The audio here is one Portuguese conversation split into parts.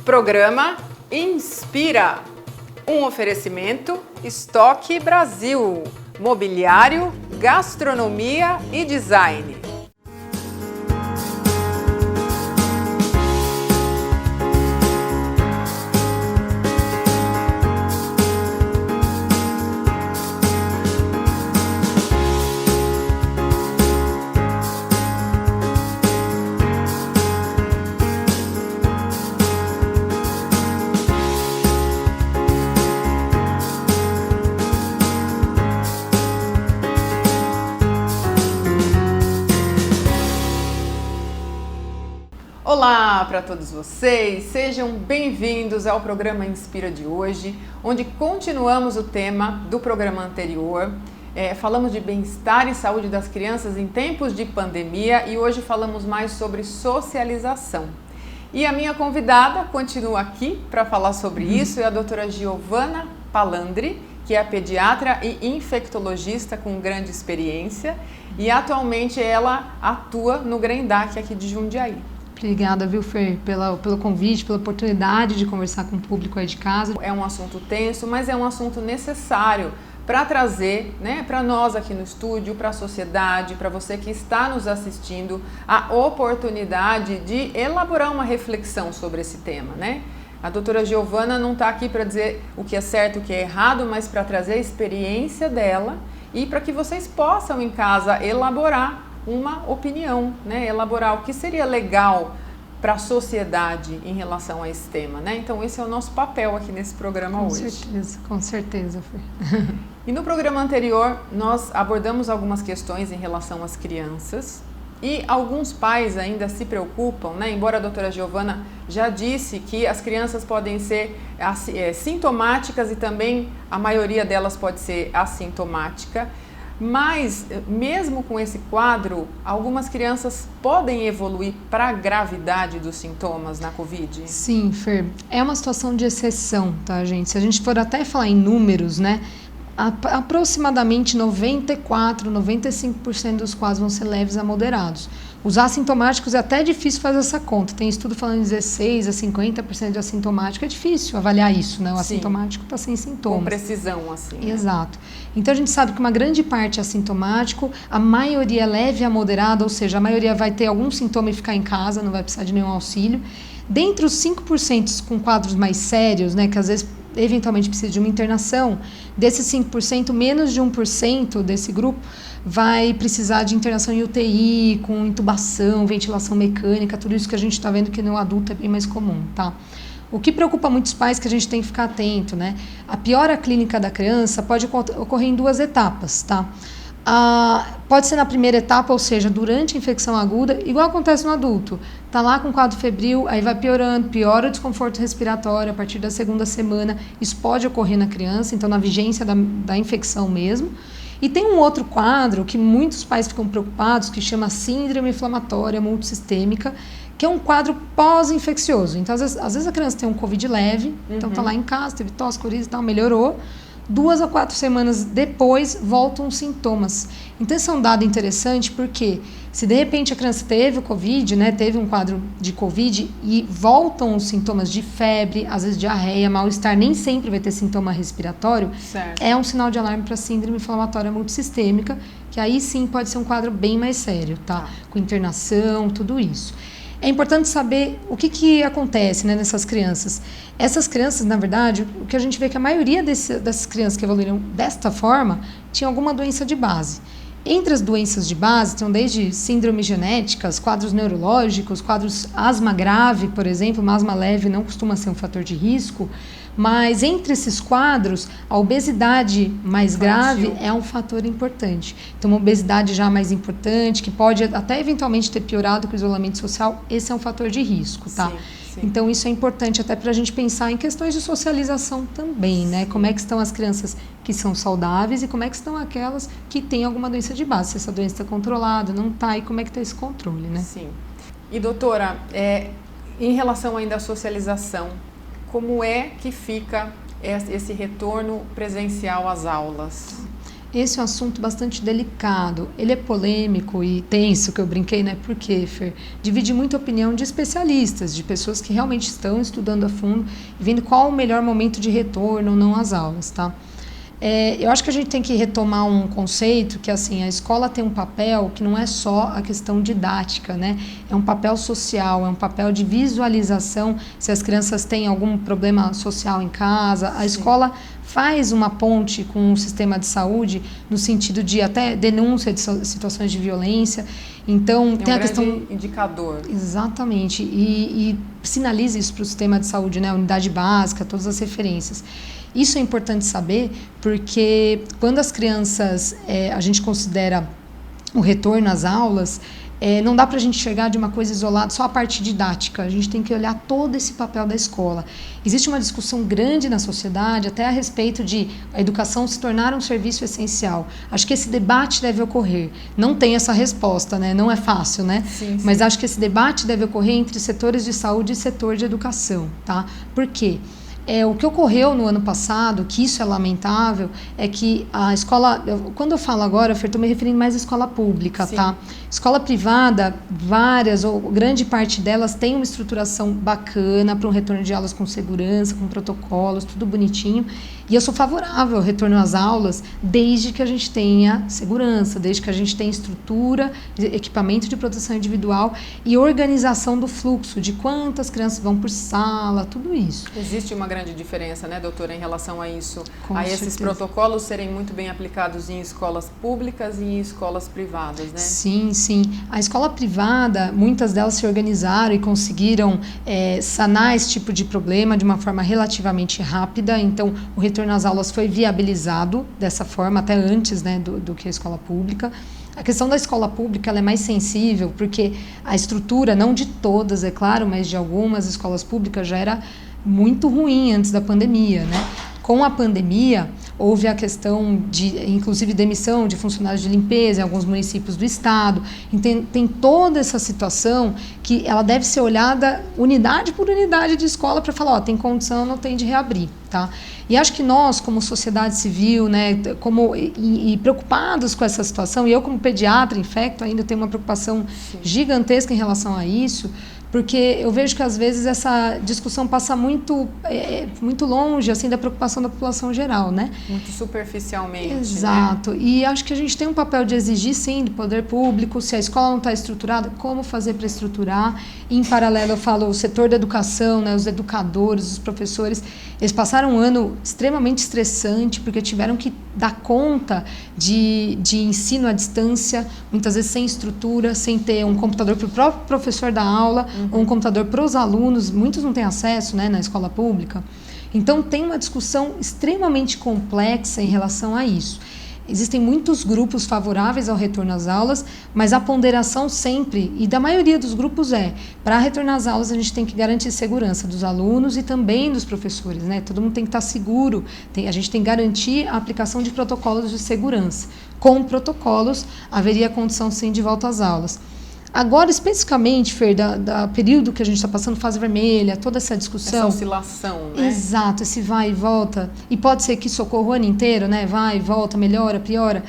Programa Inspira. Um oferecimento Estoque Brasil, mobiliário, gastronomia e design. Olá para todos vocês, sejam bem-vindos ao programa Inspira de hoje, onde continuamos o tema do programa anterior. Falamos de bem-estar e saúde das crianças em tempos de pandemia e hoje falamos mais sobre socialização. E a minha convidada continua aqui para falar sobre isso, é a doutora Giovana Palandri, que é pediatra e infectologista com grande experiência e atualmente ela atua no Grendac aqui de Jundiaí. Obrigada, viu, Fer, pelo convite, pela oportunidade de conversar com o público aí de casa. É um assunto tenso, mas é um assunto necessário para trazer, para nós aqui no estúdio, para a sociedade, para você que está nos assistindo, a oportunidade de elaborar uma reflexão sobre esse tema, A doutora Giovana não está aqui para dizer o que é certo e o que é errado, mas para trazer a experiência dela e para que vocês possam em casa elaborar uma opinião, elaborar o que seria legal para a sociedade em relação a esse tema, Então esse é o nosso papel aqui nesse programa hoje. Com certeza, Fer. E no programa anterior nós abordamos algumas questões em relação às crianças e alguns pais ainda se preocupam, Embora a doutora Giovana já disse que as crianças podem ser sintomáticas e também a maioria delas pode ser assintomática. Mas, mesmo com esse quadro, algumas crianças podem evoluir para a gravidade dos sintomas na Covid? Sim, Fer. É uma situação de exceção, tá, gente? Se a gente for até falar em números, aproximadamente 94, 95% dos quadros vão ser leves a moderados. Os assintomáticos é até difícil fazer essa conta. Tem estudo falando de 16% a 50% de assintomático. É difícil avaliar isso, O assintomático está sem sintomas. Com precisão, assim. Exato. Então, a gente sabe que uma grande parte é assintomático, a maioria é leve a moderada, ou seja, a maioria vai ter algum sintoma e ficar em casa, não vai precisar de nenhum auxílio. Dentre os 5% com quadros mais sérios, que às vezes eventualmente precisa de uma internação, desses 5%, menos de 1% desse grupo vai precisar de internação em UTI, com intubação, ventilação mecânica, tudo isso que a gente está vendo que no adulto é bem mais comum, tá? O que preocupa muitos pais que a gente tem que ficar atento, A piora clínica da criança pode ocorrer em 2 etapas, tá? Pode ser na primeira etapa, ou seja, durante a infecção aguda, igual acontece no adulto. Tá lá com quadro febril, aí vai piorando, piora o desconforto respiratório a partir da 2ª semana. Isso pode ocorrer na criança, então na vigência da infecção mesmo. E tem um outro quadro que muitos pais ficam preocupados, que chama síndrome inflamatória multissistêmica, que é um quadro pós-infeccioso. Então, às vezes a criança tem um Covid leve, então tá lá em casa, teve tosse, coriza e tal, melhorou. 2 a 4 semanas depois voltam os sintomas. Então, esse é um dado interessante porque se de repente a criança teve o Covid, teve um quadro de Covid e voltam os sintomas de febre, às vezes diarreia, mal-estar, nem sempre vai ter sintoma respiratório, certo. É um sinal de alarme para síndrome inflamatória multissistêmica, que aí sim pode ser um quadro bem mais sério, tá? Com internação, tudo isso. É importante saber o que acontece nessas crianças. Essas crianças, na verdade, o que a gente vê é que a maioria dessas crianças que evoluíram desta forma tinha alguma doença de base. Entre as doenças de base, estão desde síndromes genéticas, quadros neurológicos, quadros asma grave, por exemplo, uma asma leve não costuma ser um fator de risco, mas entre esses quadros, a obesidade mais grave é um fator importante. Então, uma obesidade já mais importante, que pode até eventualmente ter piorado com o isolamento social, esse é um fator de risco, tá? Sim. Então, isso é importante até para a gente pensar em questões de socialização também, Como é que estão as crianças que são saudáveis e como é que estão aquelas que têm alguma doença de base. Se essa doença está controlada, não está, e como é que está esse controle, Sim. E, doutora, em relação ainda à socialização, como é que fica esse retorno presencial às aulas? Esse é um assunto bastante delicado. Ele é polêmico e tenso, que eu brinquei, né? Por quê, Fer? Divide muita opinião de especialistas, de pessoas que realmente estão estudando a fundo e vendo qual o melhor momento de retorno ou não às aulas, tá? Eu acho que a gente tem que retomar um conceito que, assim, a escola tem um papel que não é só a questão didática, né? É um papel social, é um papel de visualização. Se as crianças têm algum problema social em casa, a escola faz uma ponte com o sistema de saúde no sentido de até denúncia de situações de violência. Então, tem a questão... indicador. Exatamente. E sinaliza isso para o sistema de saúde, né? Unidade básica, todas as referências. Isso é importante saber porque quando as crianças, a gente considera o retorno às aulas, não dá para a gente enxergar de uma coisa isolada só a parte didática, a gente tem que olhar todo esse papel da escola. Existe uma discussão grande na sociedade até a respeito de a educação se tornar um serviço essencial. Acho que esse debate deve ocorrer. Não tem essa resposta, né? Não é fácil, né? Sim. Mas acho que esse debate deve ocorrer entre setores de saúde e setor de educação, tá? Por quê? O que ocorreu no ano passado, que isso é lamentável, é que a escola... Quando eu falo agora, eu estou me referindo mais à escola pública, sim, tá? Escola privada, várias, ou grande parte delas, tem uma estruturação bacana para um retorno de aulas com segurança, com protocolos, tudo bonitinho. E eu sou favorável ao retorno às aulas, desde que a gente tenha segurança, desde que a gente tenha estrutura, equipamento de proteção individual e organização do fluxo, de quantas crianças vão por sala, tudo isso. Existe uma grande diferença, né, doutora, em relação a isso, Com esses protocolos serem muito bem aplicados em escolas públicas e em escolas privadas, né? Sim, sim. A escola privada, muitas delas se organizaram e conseguiram sanar esse tipo de problema de uma forma relativamente rápida, então o retorno às aulas foi viabilizado dessa forma, até antes, né, do que a escola pública. A questão da escola pública ela é mais sensível, porque a estrutura, não de todas, é claro, mas de algumas escolas públicas já era muito ruim antes da pandemia, né? Com a pandemia, houve a questão de, inclusive, demissão de funcionários de limpeza em alguns municípios do estado. Tem toda essa situação que ela deve ser olhada unidade por unidade de escola para falar, tem condição, não tem de reabrir, tá? E acho que nós, como sociedade civil, né, e preocupados com essa situação, e eu como pediatra, infecto, ainda tenho uma preocupação gigantesca em relação a isso, porque eu vejo que às vezes essa discussão passa muito longe assim da preocupação da população geral, né? Muito superficialmente. Exato. Né? E acho que a gente tem um papel de exigir, sim, do poder público, se a escola não está estruturada, como fazer para estruturar. E, em paralelo, eu falo o setor da educação, né, os educadores, os professores, eles passaram um ano extremamente estressante, porque tiveram que dar conta de ensino à distância, muitas vezes sem estrutura, sem ter um computador para o próprio professor da aula, ou um computador para os alunos, muitos não têm acesso, né, na escola pública. Então, tem uma discussão extremamente complexa em relação a isso. Existem muitos grupos favoráveis ao retorno às aulas, mas a ponderação sempre, e da maioria dos grupos para retornar às aulas a gente tem que garantir segurança dos alunos e também dos professores, né? Todo mundo tem que estar seguro, a gente tem que garantir a aplicação de protocolos de segurança. Com protocolos, haveria condição sim de volta às aulas. Agora, especificamente, Fer, da período que a gente está passando, fase vermelha, toda essa discussão... Essa oscilação, né? Exato, esse vai e volta. E pode ser que socorra o ano inteiro, né? Vai e volta, melhora, piora.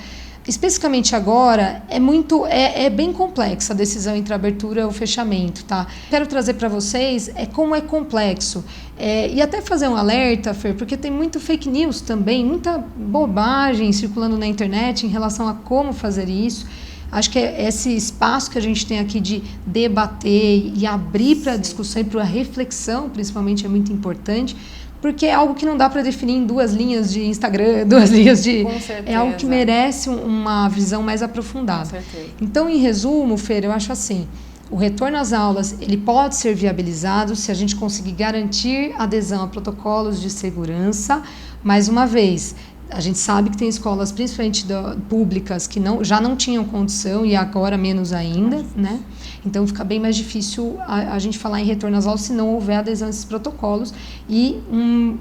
Especificamente agora, é bem complexa a decisão entre a abertura e o fechamento, tá? Quero trazer para vocês como é complexo. E até fazer um alerta, Fer, porque tem muito fake news também, muita bobagem circulando na internet em relação a como fazer isso. Acho que esse espaço que a gente tem aqui de debater e abrir para a discussão e para a reflexão, principalmente, é muito importante, porque é algo que não dá para definir em 2 linhas de Instagram, 2 linhas de... Com certeza. É algo que merece uma visão mais aprofundada. Com certeza. Então, em resumo, Fer, eu acho assim, o retorno às aulas ele pode ser viabilizado se a gente conseguir garantir adesão a protocolos de segurança, mais uma vez... A gente sabe que tem escolas, principalmente públicas, que já não tinham condição e agora menos ainda, né? Então fica bem mais difícil a gente falar em retorno às aulas se não houver adesão a esses protocolos e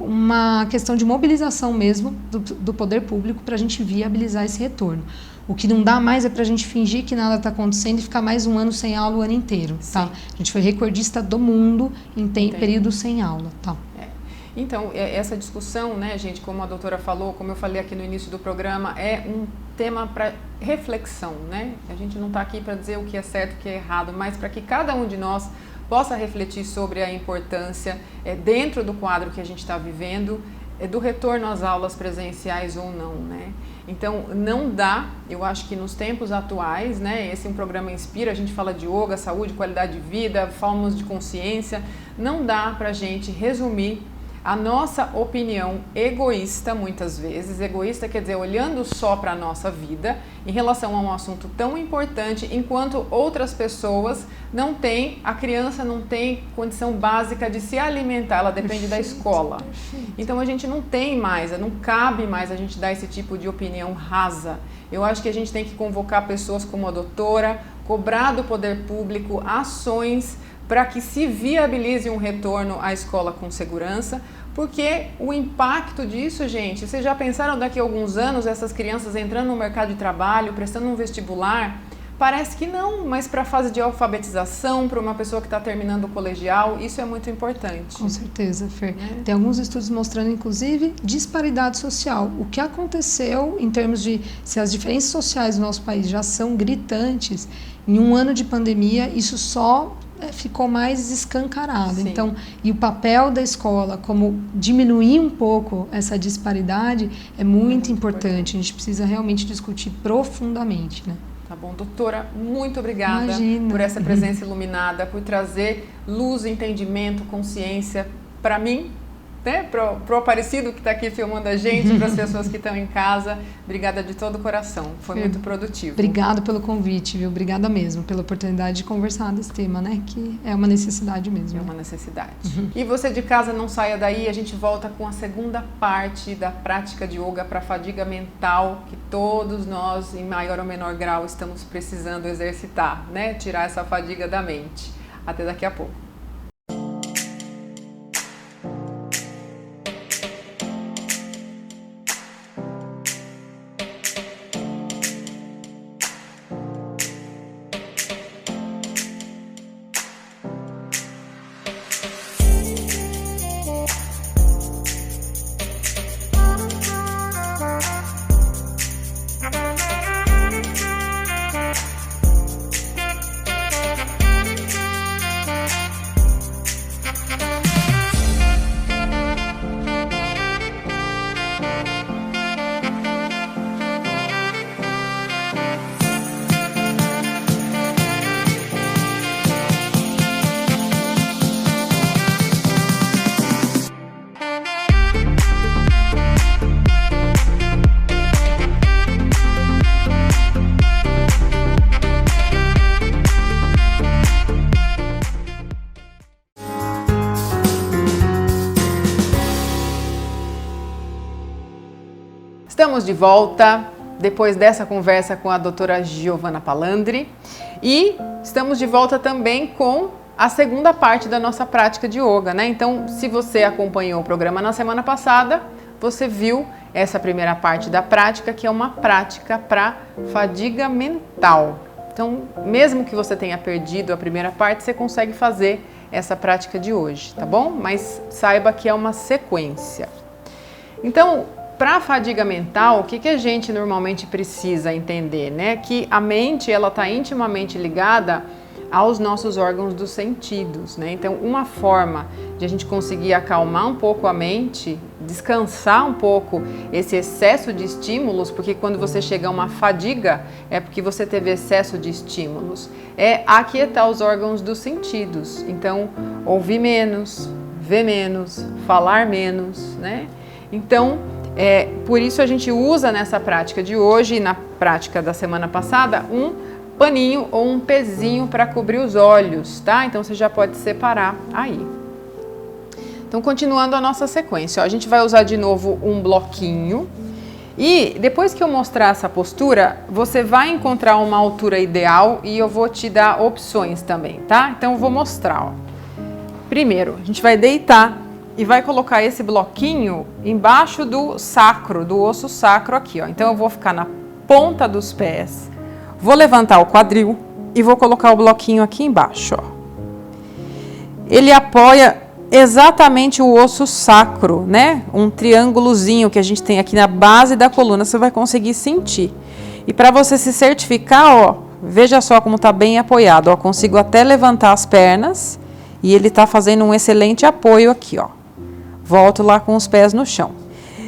uma questão de mobilização mesmo do poder público para a gente viabilizar esse retorno. O que não dá mais é para a gente fingir que nada está acontecendo e ficar mais um ano sem aula o ano inteiro, tá? A gente foi recordista do mundo em período sem aula, tá? Então, essa discussão, né, gente, como a doutora falou, como eu falei aqui no início do programa, é um tema para reflexão, né? A gente não está aqui para dizer o que é certo e o que é errado, mas para que cada um de nós possa refletir sobre a importância, dentro do quadro que a gente está vivendo, do retorno às aulas presenciais ou não, né? Então, não dá, eu acho que nos tempos atuais, né, esse é um programa Inspira, a gente fala de yoga, saúde, qualidade de vida, falamos de consciência, não dá para a gente resumir a nossa opinião egoísta, muitas vezes. Egoísta quer dizer olhando só para a nossa vida em relação a um assunto tão importante, enquanto outras pessoas não têm, a criança não tem condição básica de se alimentar, ela depende da escola. Então a gente não tem mais, não cabe mais a gente dar esse tipo de opinião rasa. Eu acho que a gente tem que convocar pessoas como a doutora, cobrar do poder público ações para que se viabilize um retorno à escola com segurança, porque o impacto disso, gente, vocês já pensaram daqui a alguns anos essas crianças entrando no mercado de trabalho, prestando um vestibular? Parece que não, mas para a fase de alfabetização, para uma pessoa que está terminando o colegial, isso é muito importante. Com certeza, Fer. Tem alguns estudos mostrando, inclusive, disparidade social. O que aconteceu em termos de se as diferenças sociais do nosso país já são gritantes, em um ano de pandemia, isso só ficou mais escancarado. Sim. Então, e o papel da escola, como diminuir um pouco essa disparidade, é muito importante. A gente precisa realmente discutir profundamente, né? Tá bom, doutora, muito obrigada. Imagina. Por essa presença iluminada, por trazer luz, entendimento, consciência para mim, né? Pro Aparecido que está aqui filmando a gente, para as pessoas que estão em casa. Obrigada de todo o coração, foi muito produtivo. Obrigada pelo convite, viu? Obrigada mesmo pela oportunidade de conversar desse tema, né? Que é uma necessidade mesmo. É uma necessidade. E você de casa não saia daí, a gente volta com a segunda parte da prática de yoga para fadiga mental, que todos nós, em maior ou menor grau, estamos precisando exercitar, né? Tirar essa fadiga da mente. Até daqui a pouco. Estamos de volta depois dessa conversa com a doutora Giovanna Palandri e estamos de volta também com a segunda parte da nossa prática de yoga, né? Então, se você acompanhou o programa na semana passada, você viu essa primeira parte da prática, que é uma prática para fadiga mental. Então, mesmo que você tenha perdido a primeira parte, você consegue fazer essa prática de hoje, tá bom? Mas saiba que é uma sequência. Então, para a fadiga mental, o que a gente normalmente precisa entender, né? Que a mente, ela está intimamente ligada aos nossos órgãos dos sentidos, né? Então, uma forma de a gente conseguir acalmar um pouco a mente, descansar um pouco esse excesso de estímulos, porque quando você chega a uma fadiga, é porque você teve excesso de estímulos, é aquietar os órgãos dos sentidos. Então, ouvir menos, ver menos, falar menos, né? Então, por isso a gente usa nessa prática de hoje e na prática da semana passada um paninho ou um pezinho para cobrir os olhos, tá? Então você já pode separar aí. Então, continuando a nossa sequência, ó, a gente vai usar de novo um bloquinho e depois que eu mostrar essa postura, você vai encontrar uma altura ideal e eu vou te dar opções também, tá? Então eu vou mostrar, ó. Primeiro, a gente vai deitar e vai colocar esse bloquinho embaixo do sacro, do osso sacro aqui, ó. Então eu vou ficar na ponta dos pés, vou levantar o quadril e vou colocar o bloquinho aqui embaixo, ó. Ele apoia exatamente o osso sacro, né? Um triângulozinho que a gente tem aqui na base da coluna, você vai conseguir sentir. E para você se certificar, ó, veja só como está bem apoiado, ó, consigo até levantar as pernas e ele está fazendo um excelente apoio aqui, ó. Volto lá com os pés no chão.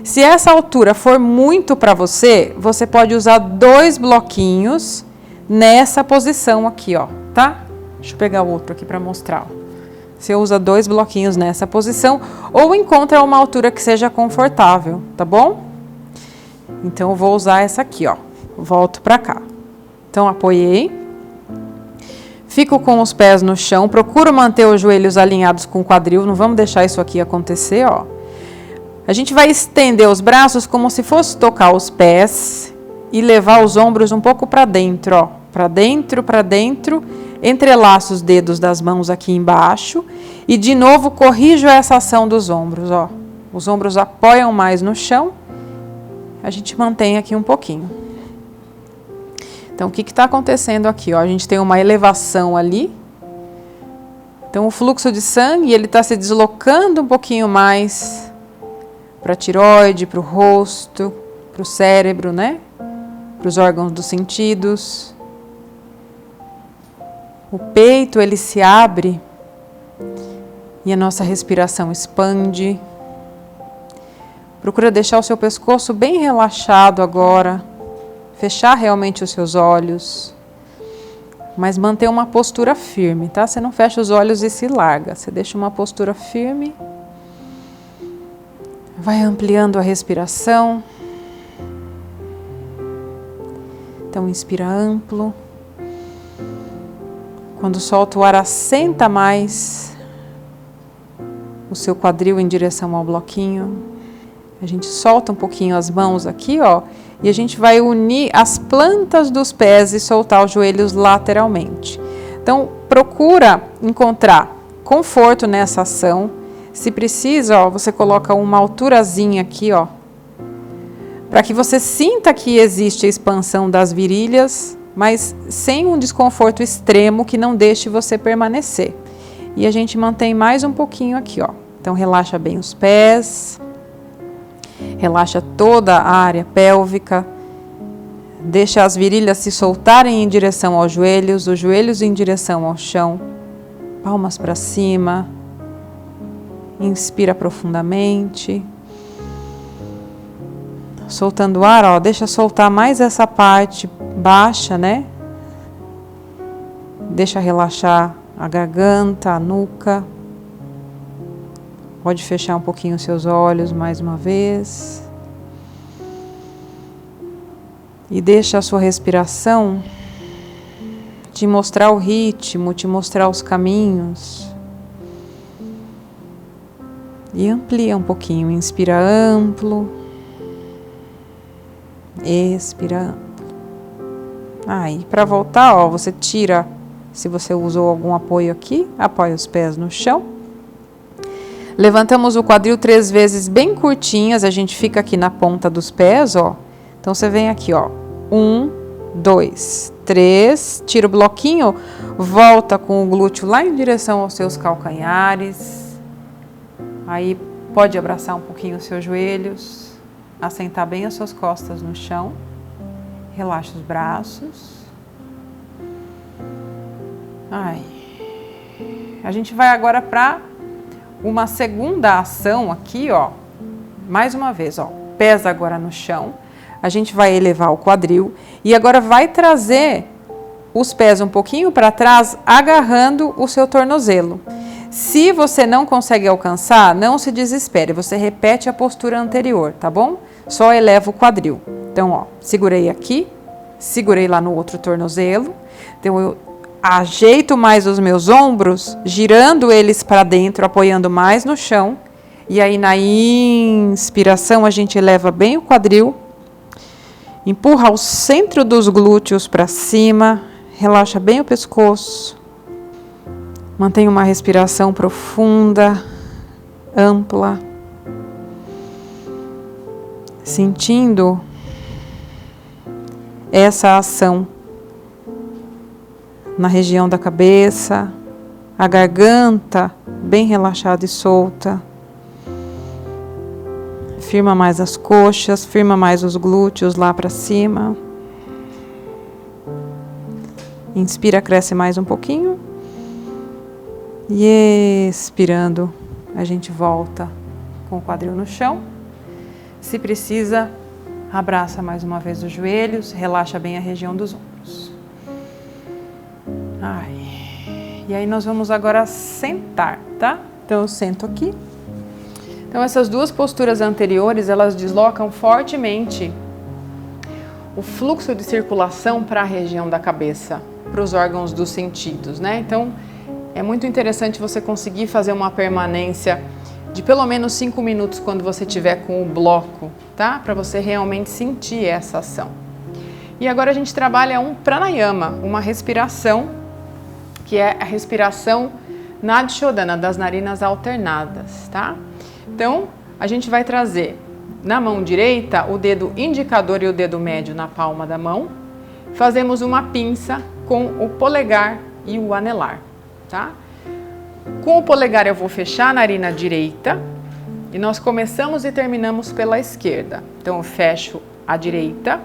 Se essa altura for muito para você, você pode usar 2 bloquinhos nessa posição aqui, ó, tá? Deixa eu pegar o outro aqui para mostrar, ó. Você usa 2 bloquinhos nessa posição ou encontra uma altura que seja confortável, tá bom? Então, eu vou usar essa aqui, ó. Volto para cá. Então, apoiei. Fico com os pés no chão. Procuro manter os joelhos alinhados com o quadril. Não vamos deixar isso aqui acontecer, ó. A gente vai estender os braços como se fosse tocar os pés e levar os ombros um pouco para dentro, ó. Para dentro, para dentro. Entrelaço os dedos das mãos aqui embaixo e de novo corrijo essa ação dos ombros, ó. Os ombros apoiam mais no chão, a gente mantém aqui um pouquinho. Então, o que está acontecendo aqui, ó? A gente tem uma elevação ali. Então, o fluxo de sangue, ele está se deslocando um pouquinho mais para a tireoide, para o rosto, para o cérebro, né? Para os órgãos dos sentidos. O peito, ele se abre e a nossa respiração expande. Procura deixar o seu pescoço bem relaxado agora, fechar realmente os seus olhos, mas manter uma postura firme, tá? Você não fecha os olhos e se larga, você deixa uma postura firme, vai ampliando a respiração. Então, inspira amplo. Quando solta o ar, assenta mais o seu quadril em direção ao bloquinho. A gente solta um pouquinho as mãos aqui, ó, e a gente vai unir as plantas dos pés e soltar os joelhos lateralmente. Então, procura encontrar conforto nessa ação. Se precisa, ó, você coloca uma alturazinha aqui, ó, para que você sinta que existe a expansão das virilhas, mas sem um desconforto extremo que não deixe você permanecer. E a gente mantém mais um pouquinho aqui, ó. Então, relaxa bem os pés, relaxa toda a área pélvica, deixa as virilhas se soltarem em direção aos joelhos, os joelhos em direção ao chão, palmas para cima, inspira profundamente. Soltando o ar, ó, deixa soltar mais essa parte baixa, né? Deixa relaxar a garganta, a nuca. Pode fechar um pouquinho os seus olhos mais uma vez. E deixa a sua respiração te mostrar o ritmo, te mostrar os caminhos. E amplia um pouquinho, inspira amplo. Expira amplo. Aí, para voltar, ó, você tira, se você usou algum apoio aqui, apoia os pés no chão. Levantamos o quadril 3 vezes bem curtinhas, a gente fica aqui na ponta dos pés, ó. Então, você vem aqui, ó. 1, 2, 3, tira o bloquinho, volta com o glúteo lá em direção aos seus calcanhares. Aí, pode abraçar um pouquinho os seus joelhos. Assentar bem as suas costas no chão, relaxa os braços. A gente vai agora para uma segunda ação aqui, ó. Mais uma vez, ó, pés agora no chão. A gente vai elevar o quadril e agora vai trazer os pés um pouquinho para trás, agarrando o seu tornozelo. Se você não consegue alcançar, não se desespere, você repete a postura anterior, tá bom? Só eleva o quadril. Então, ó, segurei aqui, segurei lá no outro tornozelo. Então, eu ajeito mais os meus ombros, girando eles para dentro, apoiando mais no chão. E aí, na inspiração, a gente eleva bem o quadril. Empurra o centro dos glúteos para cima, relaxa bem o pescoço. Mantenha uma respiração profunda, ampla. Sentindo essa ação na região da cabeça, a garganta bem relaxada e solta. Firma mais as coxas, firma mais os glúteos lá para cima. Inspira, cresce mais um pouquinho. E expirando, a gente volta com o quadril no chão. Se precisa, abraça mais uma vez os joelhos, relaxa bem a região dos ombros. E aí nós vamos agora sentar, tá? Então eu sento aqui. Então essas duas posturas anteriores, elas deslocam fortemente o fluxo de circulação para a região da cabeça, para os órgãos dos sentidos, né? Então é muito interessante você conseguir fazer uma permanência de pelo menos 5 minutos quando você estiver com o bloco, tá? Para você realmente sentir essa ação. E agora a gente trabalha um pranayama, uma respiração, que é a respiração Nadi Shodhana, das narinas alternadas, tá? Então, a gente vai trazer na mão direita o dedo indicador e o dedo médio na palma da mão. Fazemos uma pinça com o polegar e o anelar, tá? Com o polegar eu vou fechar a narina direita e nós começamos e terminamos pela esquerda. Então, eu fecho a direita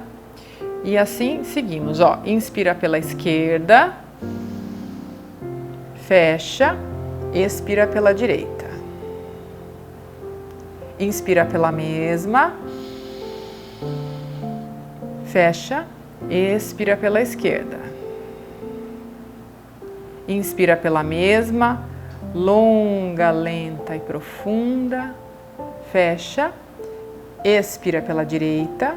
e assim seguimos, ó. Inspira pela esquerda, fecha, expira pela direita. Inspira pela mesma, fecha, expira pela esquerda. Inspira pela mesma, longa, lenta e profunda, fecha, expira pela direita.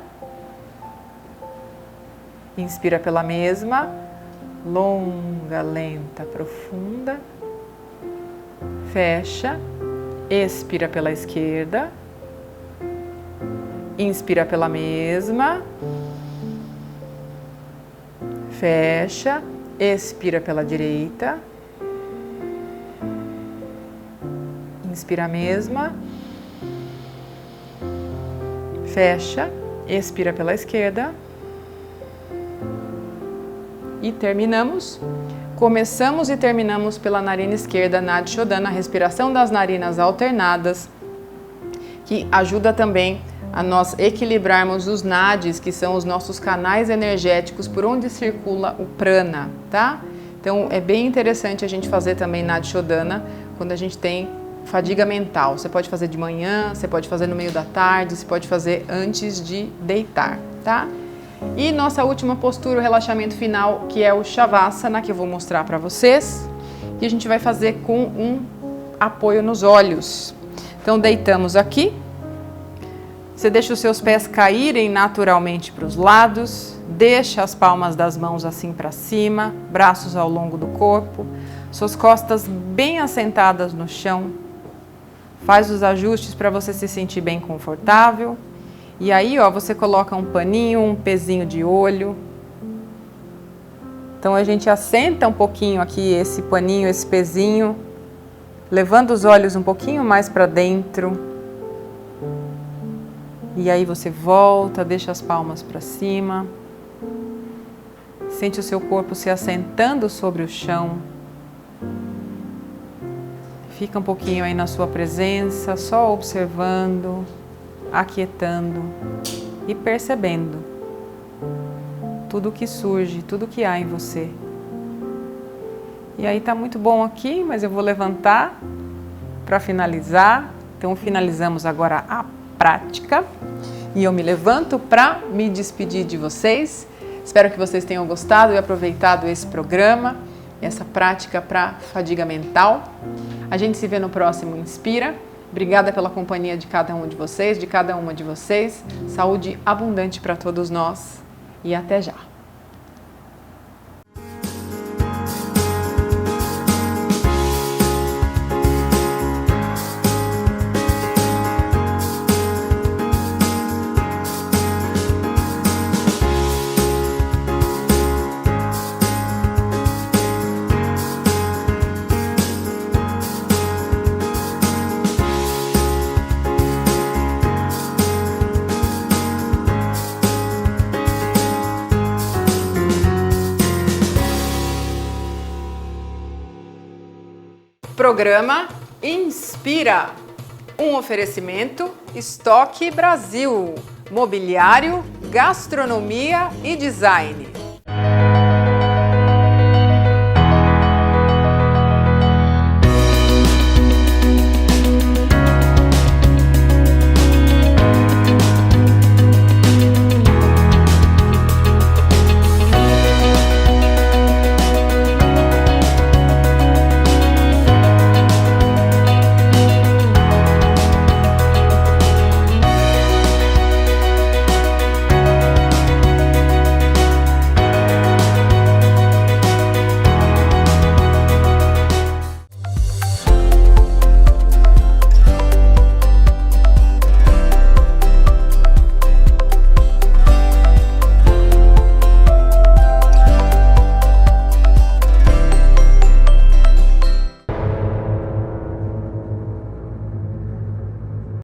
Inspira pela mesma, longa, lenta, profunda, fecha, expira pela esquerda, inspira pela mesma, fecha, expira pela direita, inspira a mesma, fecha, expira pela esquerda e terminamos. Começamos e terminamos pela narina esquerda, Nadi Shodhana, a respiração das narinas alternadas, que ajuda também a nós equilibrarmos os nadis, que são os nossos canais energéticos por onde circula o prana, tá? Então é bem interessante a gente fazer também Nadi Shodhana quando a gente tem fadiga mental. Você pode fazer de manhã, você pode fazer no meio da tarde, você pode fazer antes de deitar, tá? E nossa última postura, o relaxamento final, que é o Shavasana, que eu vou mostrar para vocês. E a gente vai fazer com um apoio nos olhos. Então, deitamos aqui. Você deixa os seus pés caírem naturalmente para os lados. Deixa as palmas das mãos assim para cima, braços ao longo do corpo. Suas costas bem assentadas no chão. Faz os ajustes para você se sentir bem confortável. E aí, ó, você coloca um paninho, um pezinho de olho. Então, a gente assenta um pouquinho aqui esse paninho, esse pezinho, levando os olhos um pouquinho mais para dentro. E aí você volta, deixa as palmas para cima. Sente o seu corpo se assentando sobre o chão. Fica um pouquinho aí na sua presença, só observando, aquietando e percebendo tudo que surge, tudo que há em você. E aí tá muito bom aqui, mas eu vou levantar para finalizar. Então finalizamos agora a prática e eu me levanto para me despedir de vocês. Espero que vocês tenham gostado e aproveitado esse programa, essa prática para fadiga mental. A gente se vê no próximo Inspira. Obrigada pela companhia de cada um de vocês, de cada uma de vocês. Saúde abundante para todos nós e até já. Programa Inspira. Um oferecimento Estoque Brasil, mobiliário, gastronomia e design.